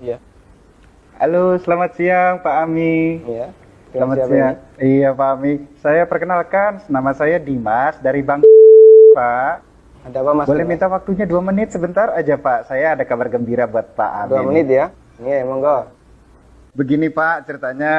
Iya. Halo, selamat siang Pak Ami. Iya. Selamat siang. Iya Pak Ami. Saya perkenalkan, nama saya Dimas dari Bang Pak. Ada apa Mas? Boleh minta waktunya 2 menit sebentar aja Pak. Saya ada kabar gembira buat Pak Ami. 2 menit ya? Iya, monggo. Begini Pak, ceritanya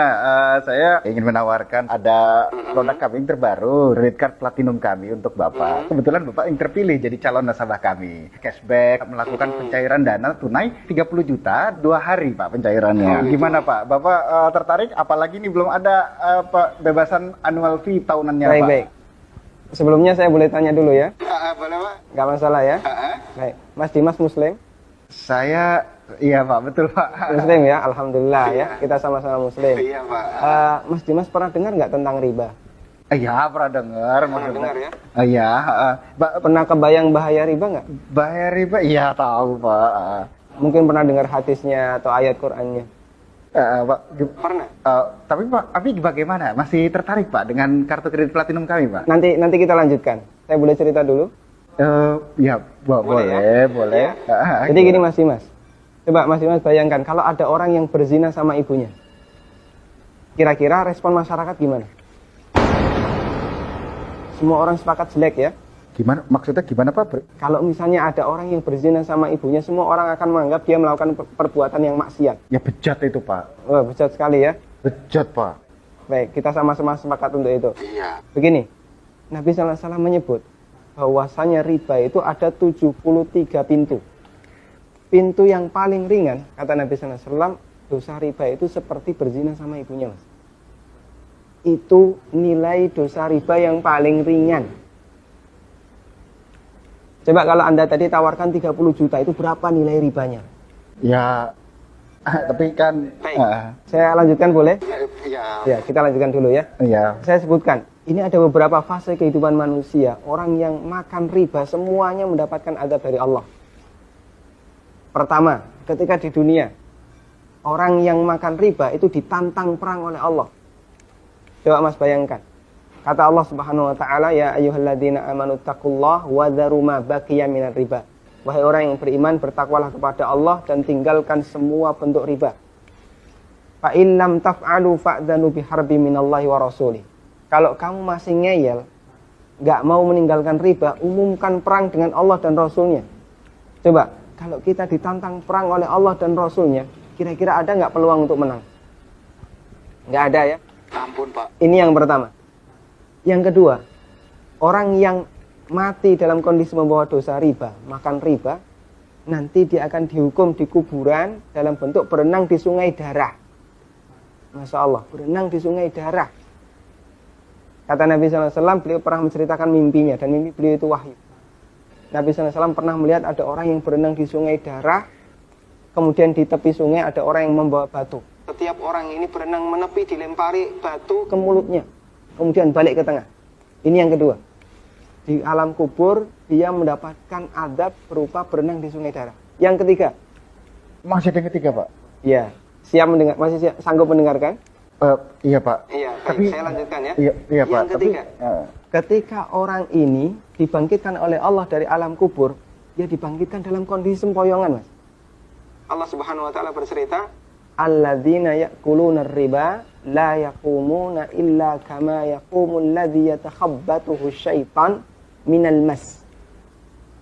saya ingin menawarkan ada produk kami yang terbaru, Credit Card Platinum kami untuk Bapak. Kebetulan Bapak yang terpilih jadi calon nasabah kami. Cashback, melakukan pencairan dana tunai 30 juta, 2 hari Pak pencairannya. Gimana Pak? Bapak tertarik? Apalagi ini belum ada bebasan annual fee tahunannya Pak. Baik. Sebelumnya saya boleh tanya dulu ya? Boleh Pak? Nggak masalah ya? Baik. Mas Dimas Muslim? Saya, iya Pak, betul Pak. Muslim ya, Alhamdulillah ya. Kita sama-sama Muslim. Iya Pak. Mas Dimas pernah dengar nggak tentang riba? Iya, pernah dengar. Pernah dengar ya? Iya. Pernah kebayang bahaya riba nggak? Bahaya riba? Iya tahu Pak. Mungkin pernah dengar hadisnya atau ayat Qur'annya? Pak, Pernah. tapi Pak, bagaimana? Masih tertarik Pak dengan kartu kredit platinum kami Pak? Nanti kita lanjutkan. Saya boleh cerita dulu? Ya, boleh. Ya? Jadi gini Mas Dimas. Coba Mas Dimas bayangkan kalau ada orang yang berzina sama ibunya. Kira-kira respon masyarakat gimana? Semua orang sepakat jelek ya. Gimana? Maksudnya gimana Pak? Kalau misalnya ada orang yang berzina sama ibunya, semua orang akan menganggap dia melakukan perbuatan yang maksiat. Ya bejat itu Pak. Wah, bejat sekali ya. Bejat Pak. Baik, kita sama-sama sepakat untuk itu. Iya. Begini, Nabi SAW menyebut bahwasanya riba itu ada 73 pintu. Pintu yang paling ringan, kata Nabi SAW, dosa riba itu seperti berzina sama ibunya, Mas. Itu nilai dosa riba yang paling ringan. Coba kalau Anda tadi tawarkan 30 juta, itu berapa nilai ribanya? Ya, tapi kan... Saya lanjutkan boleh? Iya. Ya, kita lanjutkan dulu ya. Iya. Saya sebutkan, ini ada beberapa fase kehidupan manusia. Orang yang makan riba semuanya mendapatkan azab dari Allah. Pertama, ketika di dunia, orang yang makan riba itu ditantang perang oleh Allah. Coba Mas bayangkan. Kata Allah Subhanahu wa taala, ya ayyuhalladzina amanu taqullaha wa dharu ma baqiya minar riba. Wahai orang yang beriman, bertakwalah kepada Allah dan tinggalkan semua bentuk riba. Fa in lam taf'alu fa'dzanu biharbi minallahi wa rasulih. Kalau kamu masih ngeyel, nggak mau meninggalkan riba, umumkan perang dengan Allah dan Rasulnya. Coba, kalau kita ditantang perang oleh Allah dan Rasulnya, kira-kira ada nggak peluang untuk menang? Nggak ada ya? Ampun Pak. Ini yang pertama. Yang kedua, orang yang mati dalam kondisi membawa dosa riba, makan riba, nanti dia akan dihukum di kuburan dalam bentuk berenang di sungai darah. Masya Allah, berenang di sungai darah. Kata Nabi SAW, beliau pernah menceritakan mimpinya, dan mimpi beliau itu wahyu. Nabi SAW pernah melihat ada orang yang berenang di sungai darah, kemudian di tepi sungai ada orang yang membawa batu. Setiap orang ini berenang menepi, dilempari batu ke mulutnya, kemudian balik ke tengah. Ini yang kedua. Di alam kubur, dia mendapatkan azab berupa berenang di sungai darah. Yang ketiga. Masih ada yang ketiga Pak? Iya. Siap mendengar? Masih sanggup mendengarkan? Iya Pak. Iya, tapi saya lanjutkan ya. Iya Pak. Yang ketiga. Ketika orang ini dibangkitkan oleh Allah dari alam kubur, dia dibangkitkan dalam kondisi sempoyongan, Mas. Allah Subhanahu wa taala bercerita, alladzina ya'kuluna riba la yaqumuna illa kama yaqumul ladzi yatakhabbathu syaitan minal mas.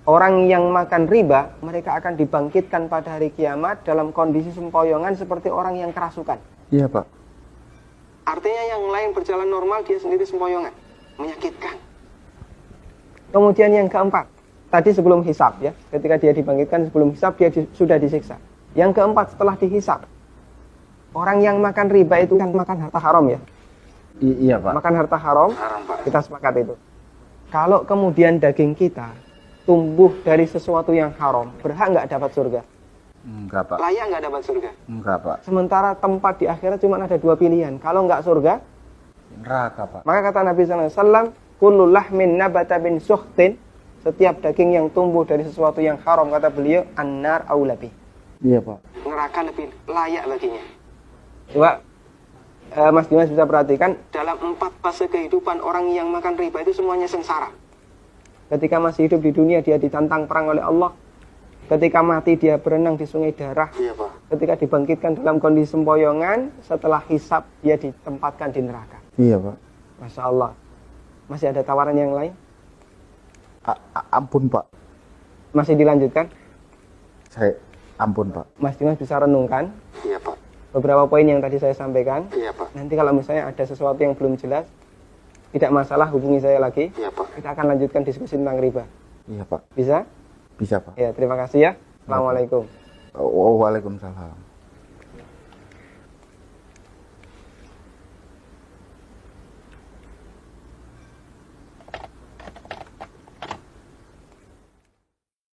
Orang yang makan riba, mereka akan dibangkitkan pada hari kiamat dalam kondisi sempoyongan seperti orang yang kerasukan. Iya Pak. Artinya yang lain berjalan normal, dia sendiri sempoyongan, menyakitkan. Kemudian yang keempat, tadi sebelum hisab ya, ketika dia dibangkitkan sebelum hisab dia sudah disiksa. Yang keempat setelah dihisab, orang yang makan riba itu kan makan harta haram ya. Iya Pak. Makan harta haram, Pak. kita sepakat itu. Kalau kemudian daging kita tumbuh dari sesuatu yang haram, berhak nggak dapat surga? Enggak Pak. Layak nggak dapat surga? Enggak Pak. Sementara tempat di akhirat cuma ada 2 pilihan. Kalau nggak surga, neraka Pak. maka kata Nabi SAW, kullu lahmin nabata bin suhtin, setiap daging yang tumbuh dari sesuatu yang haram, kata beliau, annar aulabi. Iya Pak. Neraka lebih layak baginya. Coba Mas Dimas bisa perhatikan, dalam 4 fase kehidupan orang yang makan riba itu semuanya sengsara. Ketika masih hidup di dunia dia ditantang perang oleh Allah. Ketika mati dia berenang di sungai darah. Iya Pak. ketika dibangkitkan dalam kondisi sempoyongan, setelah hisab dia ditempatkan di neraka. Iya Pak. Masya Allah. Masih ada tawaran yang lain? Ampun Pak. Masih dilanjutkan? Saya ampun Pak. Mas Dimas bisa renungkan Iya Pak. beberapa poin yang tadi saya sampaikan. Iya Pak. Nanti kalau misalnya ada sesuatu yang belum jelas, tidak masalah, hubungi saya lagi. Iya Pak. Kita akan lanjutkan diskusi tentang riba. Iya Pak. Bisa? Bisa Pak. Ya, terima kasih ya. Assalamualaikum. Waalaikumsalam.